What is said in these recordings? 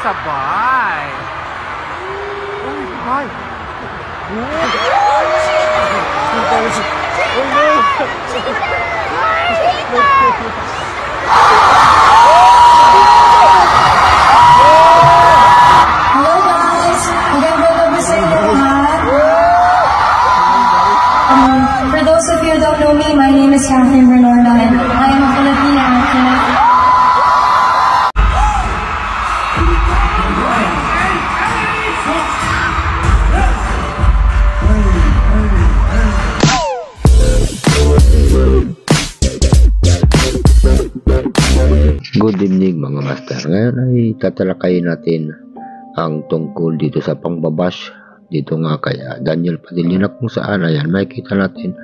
sabay. Ay! Hello guys! Magandang gabi sa inyo lahat. For those of you who don't know me, my name is Catherine Bernardo and I am a Filipino actress. Good evening mga master. Ngayon ay tatalakayin natin ang tungkol dito sa pangbabash dito nga kaya Daniel Padilla, na kung saan ayan makikita natin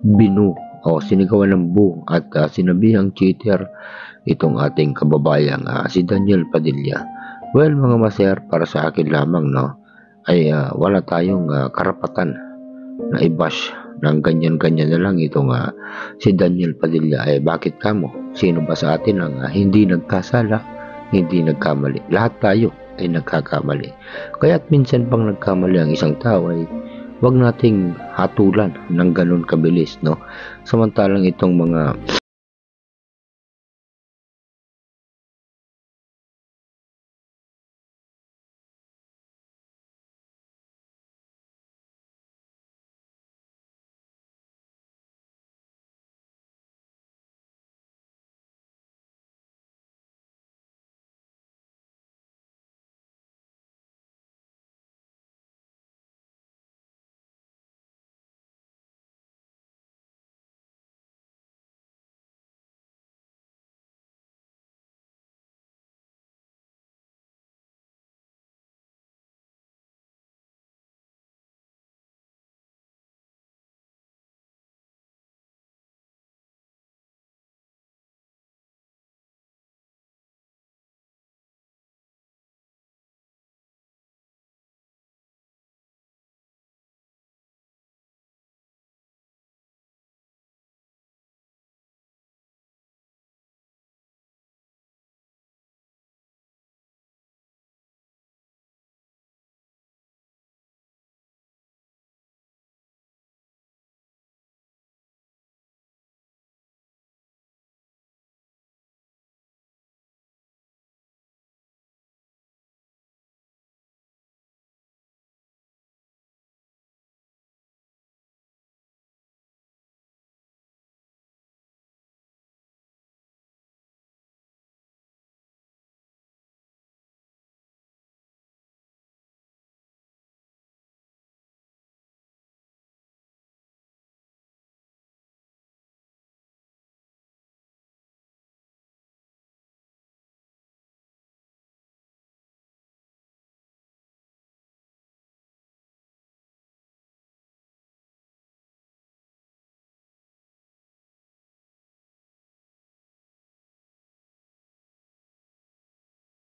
binu o sinigawan ng bu at sinabihang cheater itong ating kababayang si Daniel Padilla. Well mga master, para sa akin lamang ay wala tayong karapatan na i-bash ng ganyan-ganyan na lang itong si Daniel Padilla. Bakit kamo? Sino ba sa atin ang hindi nagkasala, hindi nagkamali? Lahat tayo ay nagkakamali. Kaya't minsan pang nagkamali ang isang tao ay wag nating hatulan ng ganun kabilis, no? Samantalang itong mga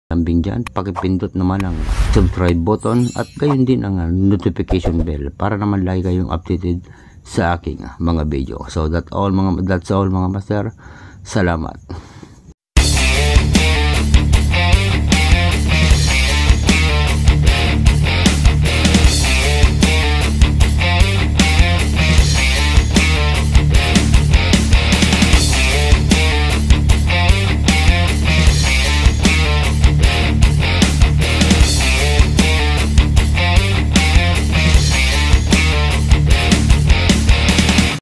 lambing dyan, pakipindot naman ang subscribe button at gayon din ang notification bell para naman lagi kayong updated sa aking mga video. So that's all mga master. Salamat.